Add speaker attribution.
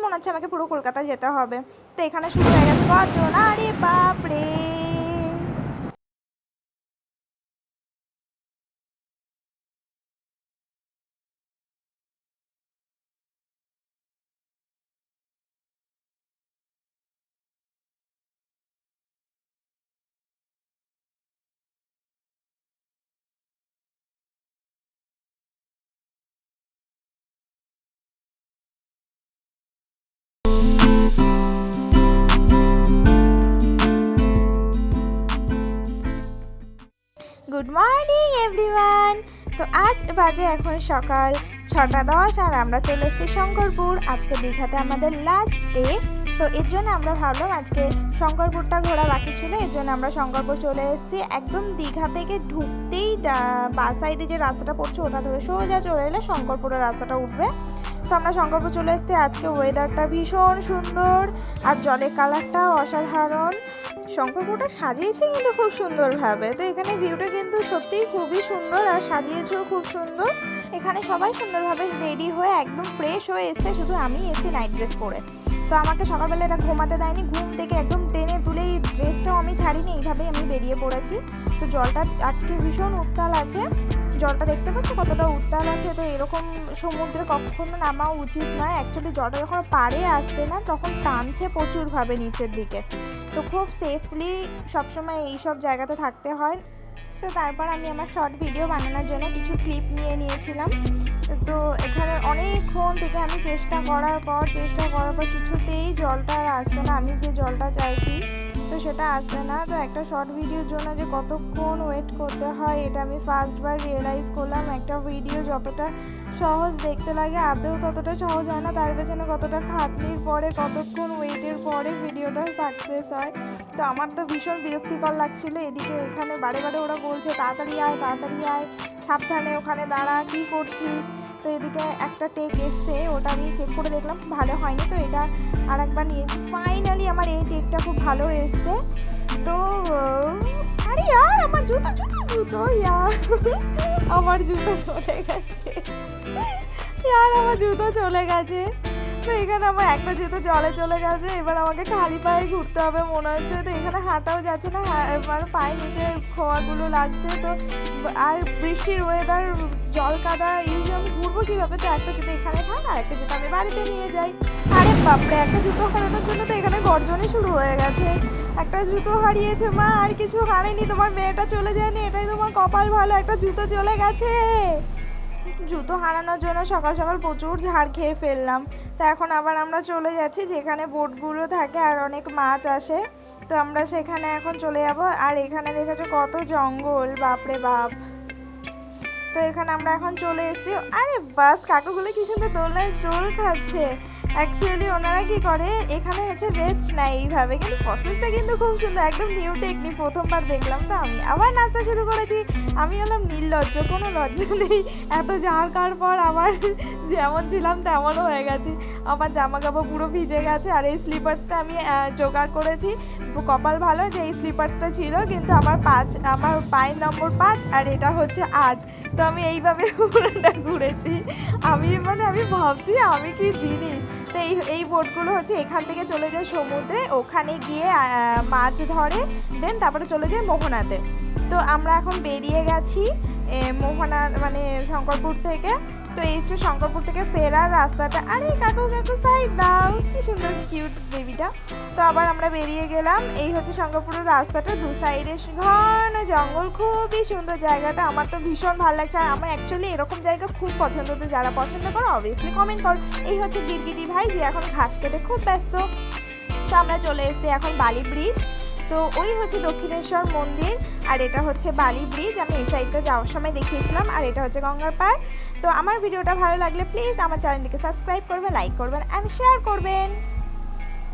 Speaker 1: মনে হচ্ছে আমাকে পুরো কলকাতা যেতে হবে। তো এখানে শুরু হয়ে গেছে গর্জন, আরে বাপরে। Good morning everyone. তো আজ বাজে এখন সকাল 6:10 আর আমরা চলে এসেছি শঙ্করপুর। আজকে দীঘাতে আমাদের লাস্ট ডে। তো এর জন্য আমরা ভাবলাম আজকে শঙ্করপুরটা ঘোরা বাকি ছিল, এর জন্য আমরা শঙ্করপুর চলে এসেছি। একদম দীঘা থেকে ঢুকতেই বাঁ সাইডে যে রাস্তাটা পড়ছে ওটা ধরে সোজা চলে এলে শঙ্করপুরের রাস্তাটা উঠবে। তো আমরা শঙ্করপুর চলে এসেছি। আজকে ওয়েদারটা ভীষণ সুন্দর আর জলের কালারটাও অসাধারণ। শঙ্করপুরটা সাজিয়েছে কিন্তু খুব সুন্দরভাবে। তো এখানে ভিউটা কিন্তু সত্যিই খুবই সুন্দর আর সাজিয়েছেও খুব সুন্দর। এখানে সবাই সুন্দরভাবে রেডি হয়ে একদম ফ্রেশ হয়ে এসছে, শুধু আমি এসে নাইট ড্রেস পরে। তো আমাকে সকালবেলা এটা ঘুমাতে দেয়নি, ঘুম থেকে একদম টেনে তুলে এই ড্রেসটাও আমি ছাড়িনি, এইভাবেই আমি বেরিয়ে পড়েছি। তো জলটা আজকে ভীষণ উত্তাল আছে, জলটা দেখতে পাচ্ছ কতটা উত্তাল আছে। তো এরকম সমুদ্রে কখনো নামা উচিত নয়। অ্যাকচুয়ালি জলটা যখন পাড়ে আসছে না তখন টানছে প্রচুরভাবে নিচের দিকে। তো খুব সেফলি সবসময় এইসব জায়গাতে থাকতে হয়। তো তারপর আমি আমার শর্ট ভিডিও বানানোর জন্য কিছু ক্লিপ নিয়ে নিয়েছিলাম। তো এখানে অনেকক্ষণ থেকে আমি চেষ্টা করার পর কিছুতেই জলটা আর আসছে না, আমি যে জলটা চাইছি তো সেটা আসছে না। তো একটা শর্ট ভিডিওর জন্য যে কতক্ষণ ওয়েট করতে হয় এটা আমি ফার্স্টবার রিয়েলাইজ করলাম। একটা ভিডিও যতটা সহজ দেখতে লাগে আদৌ ততটা সহজ হয় না, তার পেছনে কতটা খাটনির পরে কতক্ষণ ওয়েটের পরে ভিডিওটা সাকসেস হয়। তো আমার তো ভীষণ বিরক্তিকর লাগছিলো। এদিকে এখানে বারে বারে ওরা বলছে তাড়াতাড়ি আয়, সাবধানে ওখানে দাঁড়া, কী করছিস। তো এদিকে একটা টেক এসছে, ওটা আমি চেক করে দেখলাম ভালো হয়নি, তো এটা আর একবার নিয়েছি। ফাইনালি আমার এই টেকটা খুব ভালো এসছে। তো আরে ইয়ার আমার জুতো ইয়ার আমার জুতো চলে গেছে, আমার জুতো চলে গেছে। তো এখানে আমার একটা জুতো জলে চলে গেছে, এবার আমাকে খালি পায়ে ঘুরতে হবে মনে হচ্ছে। তো এখানে হাঁটাও যাচ্ছে না, এবার পায়ের নিচে খোয়াগুলো লাগছে। তো আর বৃষ্টির ওয়েদার, জল কাদা, এই যে আমি ঘুরবো কীভাবে। তো একটা জুতো এখানে থাক আর একটা জুতো আমি বাড়িতে নিয়ে যাই। আরে বাপরে, একটা জুতো হারানোর জন্য তো এখানে গর্জনই শুরু হয়ে গেছে। একটা জুতো হারিয়েছে মা, আর কিছু হারায়নি, তোমার মেয়েটা চলে যায়নি, এটাই তোমার কপাল ভালো, একটা জুতো চলে গেছে। জুতো হারানোর জন্য সকাল সকাল প্রচুর ঝাড় খেয়ে ফেললাম। তো এখন আবার আমরা চলে যাচ্ছি যেখানে বোটগুলো থাকে আর অনেক মাছ আসে। তো আমরা সেখানে এখন চলে যাব। আর এখানে দেখেছো কত জঙ্গল, বাপরে বাপ। তো এখানে আমরা এখন চলে এসেছি। আরে বাস, কাকুগুলো কি সুন্দর দোলনায় দোল খাচ্ছে। অ্যাকচুয়ালি ওনারা কি করে এখানে হচ্ছে রেস্ট নেয় এইভাবে, কিন্তু প্রসেসটা কিন্তু খুব সুন্দর, একদম নিউ টেকনিক, প্রথমবার দেখলাম। তো আমি আবার নাচতে শুরু করেছি। আমি হলাম নির্লজ্জ, কোনো লজ্জা নেই। এত ঝাড় খাওয়ার পর আবার যেমন ছিলাম তেমনও হয়ে গেছি। আমার জামা কাপড় পুরো ভিজে গেছে। আর এই স্লিপার্সটা আমি জোগাড় করেছি, কপাল ভালো যে এই স্লিপার্সটা ছিল, কিন্তু আমার পায়ের নম্বর 5 আর এটা হচ্ছে 8। তো আমি এইভাবে পুরোটা ঘুরেছি। আমি ভাবছি আমি কি জিনিস। তো এই বোটগুলো হচ্ছে এখান থেকে চলে যায় সমুদ্রে, ওখানে গিয়ে মাছ ধরে, দেন তারপরে চলে যায় মোহনাতে। তো আমরা এখন বেরিয়ে গেছি মোহনা মানে শঙ্করপুর থেকে। তো এই হচ্ছে শঙ্করপুর থেকে ফেরার রাস্তাটা। আরে কাকু সাইড দাও, কি সুন্দর কিউট বেবিটা। তো আবার আমরা বেরিয়ে গেলাম। এই হচ্ছে শঙ্করপুরের রাস্তাটা, দু সাইডে ঘন জঙ্গল, খুবই সুন্দর জায়গাটা। আমার তো ভীষণ ভালো লাগছে। আর আমার অ্যাকচুয়ালি এরকম জায়গা খুব পছন্দ। তো যারা পছন্দ করো অবভিয়াসলি কমেন্ট করো। এই হচ্ছে গিরগিটি ভাই যে এখন ঘাস খেতে খুব ব্যস্ত। তো আমরা চলে এসেছি এখন বালি ব্রিজ। তো ওই হচ্ছে দক্ষিণেশ্বর মন্দির আর এটা হচ্ছে বালি ব্রিজ। আমি এই সাইডটা যাওয়ার সময় দেখিয়েছিলাম। আর এটা হচ্ছে গঙ্গার পাড়। তো আমার ভিডিওটা ভালো লাগলে প্লিজ আমার চ্যানেলটিকে সাবস্ক্রাইব করবেন, লাইক করবেন অ্যান্ড শেয়ার করবেন।